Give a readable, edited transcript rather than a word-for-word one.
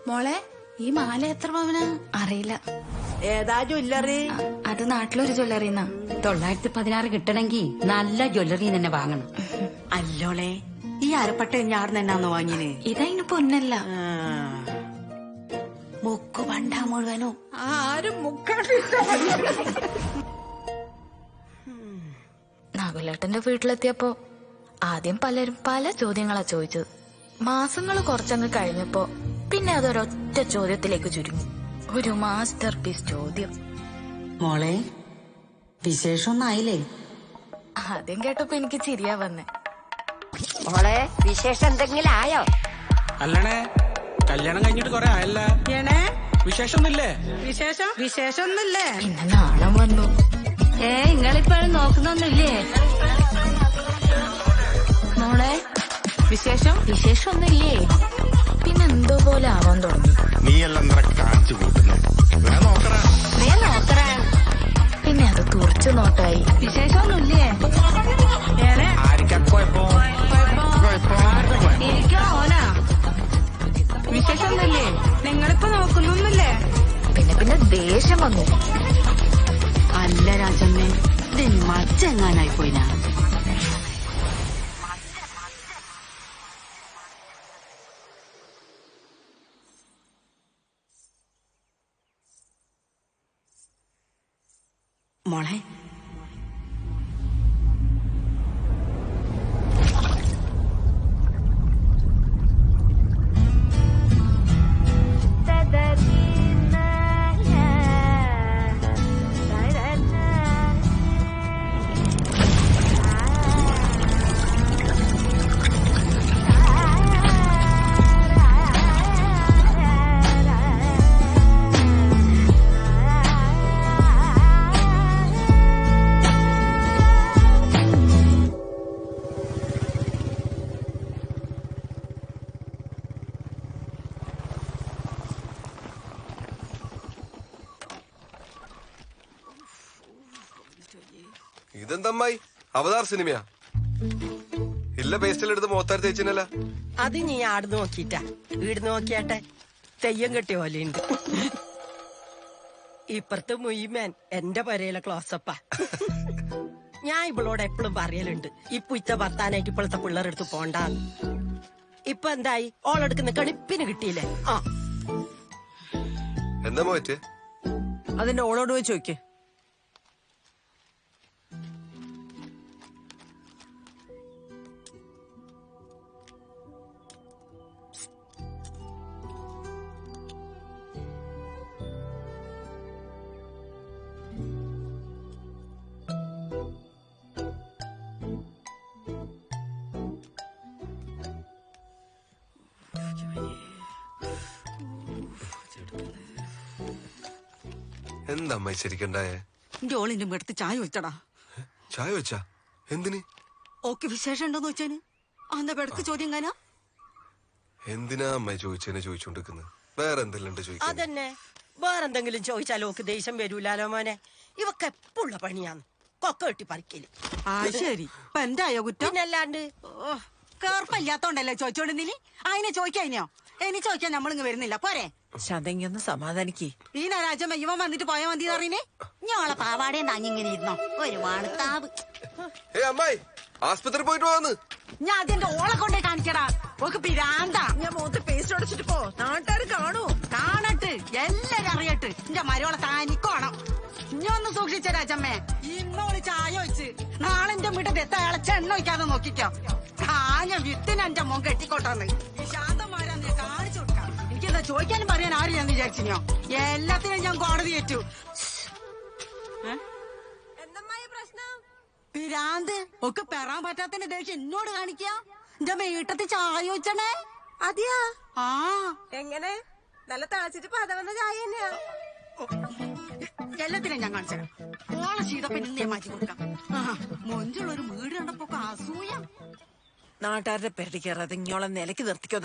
മോളെ ഈ മാല എത്ര പവനാ? അറിയില്ല. ഏതാ ജ്വല്ലറി? അത് നാട്ടിലൊരു ജ്വല്ലറിന്നാ. 916 കിട്ടണമെങ്കിൽ നല്ല ജ്വല്ലറി തന്നെ വാങ്ങണം. അല്ലോളെ, ഈ അരപ്പട്ട ഞാടുന്ന് എന്നാന്ന് വാങ്ങിന്? ഇതതിന് പൊന്നല്ല, മുക്ക് പണ്ടാ മുഴുവനോ. ആരും നകുലേട്ടന്റെ വീട്ടിലെത്തിയപ്പോ ആദ്യം പലരും പല ചോദ്യങ്ങളാ ചോദിച്ചത്. മാസങ്ങൾ കുറച്ചങ്ങ് കഴിഞ്ഞപ്പോ പിന്നെ അതൊരൊറ്റ ചോദ്യത്തിലേക്ക് ചുരുങ്ങി. ഒരു മാസ്റ്റർ പീസ് ചോദ്യം. മോളെ, വിശേഷമൊന്നും ആയില്ലേ? ആദ്യം കേട്ടപ്പോ എനിക്ക് ചിരിയാ വന്നേ. മോളെ, വിശേഷം എന്തെങ്കിലും ആയോ? അല്ലണേ, കല്യാണം കഴിഞ്ഞിട്ട് കൊറേ ആയല്ല. വിശേഷമൊന്നുമില്ലേ? വിശേഷമൊന്നുമില്ലേ? പിന്നെ നാണം വന്നു. നിങ്ങളിപ്പോഴും നോക്കുന്നൊന്നുമില്ലേ? മോളെ, വിശേഷമൊന്നുമില്ലേ? പിന്നെ എന്തോ പോലെ ആവാൻ തുടങ്ങി. നീയെല്ലാം കാണിച്ചു കൂട്ടുന്നു. പിന്നെ അത് തുറച്ചു നോട്ടായി. വിശേഷമൊന്നുമില്ലേ? ഇരിക്കോ ഓനാ? വിശേഷമൊന്നുമില്ലേ? നിങ്ങളിപ്പോ നോക്കുന്നൊന്നുമില്ലേ? പിന്നെ ദേഷ്യം വന്നു. അല്ല രാജമ്മേ, ഇതിന് മച്ചെങ്ങാനായി പോയിനാ? മോളെ, ഇതെന്തമ്മായി അവതാർ സിനിമയാ? ഇല്ല, പേസ്റ്റിലെടുത്ത് മോത്താരി തേച്ചിനല്ല. അത് നീ ആട് നോക്കിട്ടാ. വീട് നോക്കിയാട്ടെ, തെയ്യം കെട്ടിയ പോലെയുണ്ട്. ഇപ്പുറത്തെ മുയ്മേൻ എന്റെ പരയിലെ ക്ലോസപ്പാ. ഞാൻ ഇവളോട് എപ്പോഴും പറയലുണ്ട്, ഇപ്പൊ ഇച്ച ഭർത്താനായിട്ട് ഇപ്പോഴത്തെ പിള്ളേരെടുത്ത് പോണ്ടാന്ന്. ഇപ്പൊ എന്തായി? ഓളെടുക്കുന്ന കണിപ്പിന് കിട്ടിയില്ലേ? ആ, എന്താ മോറ്റ്? അതിന്റെ ഓളോട് പോയി ചോദിക്കേ. എന്താ അമ്മായി ശരിക്കണ്ടായേ? എന്റെ ഓളിന്റെ അടുത്ത് ചായ വെച്ചടാ. ചായ വെച്ചാ എന്തിന്? ഓക്കെ, വിശേഷം ഉണ്ടോന്ന് വെച്ചാന് അന്ന പെടക്ക് ചോദ്യം കാനാ. എന്തിനാ അമ്മായി ചോദിച്ചതിനെ ചോദിച്ചോണ്ടിരിക്കുന്നത്? വേറെ എന്തെല്ലാം ചോദിക്കാൻ? അതന്നെ, വേറെന്തെങ്കിലും ചോദിച്ചാലോ ഓക്ക് ദേഷ്യം വരൂലാലോ മോനെ. ഇവക്ക് എപ്പോഴുള്ള പണിയാന്ന് കൊക്ക കെട്ടി പറിക്കല്. ആ ശരി, ഇപ്പൊ എന്തായോ കുറ്റം? പിന്നല്ലാണ്ട് കേർപ്പില്ലാത്തോണ്ടല്ലേ ചോദിച്ചോണ്ടിനി? അതിനെ ചോദിക്കാനോ? ഇനി ചോദിക്കാൻ നമ്മളിങ്ങ് വരുന്നില്ല, പോരെ? ശതങ്ങൊന്ന് സമാധാനിക്ക്. ഈ രാജമ്മ ഇവൻ വന്നിട്ട് പോയാ മതി അറിയണേ. ഞങ്ങളെ പാവാടേ താങ്ങിങ്ങനെ ഇരുന്നോ? ഒരു വാണത്താവ്. അമ്മായി, ആസ്പത്രി പോയിട്ട് വന്ന് ഞാൻ അതിന്റെ ഓളെ കൊണ്ടേ കാണിക്കടാ. ഓക്ക് പിരാന്താ. ഞാൻ മുഖത്ത് പേസ്റ്റ് അടച്ചിട്ട് പോ, നാട്ടുകാർ കാണൂ. കാണട്ട്, എല്ലാരും അറിയട്ട്. എന്റെ മരോളെ താനിക്കോണം. ഇനി ഒന്ന് സൂക്ഷിച്ച രാജമ്മേ. ഇന്നോള് ചായ വെച്ച് നാളെ എന്റെ വീട്ടിൽ എത്ത ഇളച്ച എണ്ണ വയ്ക്കാതെ നോക്കിക്കോ. കാഞ്ഞ വിത്തിന് എന്റെ മോൻ കെട്ടിക്കോട്ടെന്ന് ഈ ശാന്തമാരാന്ന് ഞാൻ കാണിച്ചു കൊടുക്കാം. എനിക്കെന്താ ചോദിക്കാനും പറയാൻ ആരും ഞാൻ വിചാരിച്ചിനോ? എല്ലാത്തിനും ഞാൻ കോടതി ഏറ്റു. പിരാന്ത് ഒക്കെ പെറാൻ പറ്റാത്തതിന്റെ ദേഷ്യം എന്നോട് കാണിക്ക. എന്റെ വീട്ടത്തിൽ ചായ വെച്ചണേ. അതെയാ? ആ, എങ്ങനെ? നല്ല തിളച്ചിട്ട് പതവന്ന ചായ തന്നെയാ. എല്ലാത്തിനും ഞാൻ കാണിച്ചു. ഓളെ ചെയ്തപ്പോ നിന്നേ മാറ്റി കൊടുക്കാം. മൊഞ്ചുള്ള ഒരു വീട് കണ്ടപ്പോ അസൂയ. നാട്ടുകാരുടെ പെരടി കയറാതെ ഇങ്ങോളം നിലയ്ക്ക് നിർത്തിക്കോ.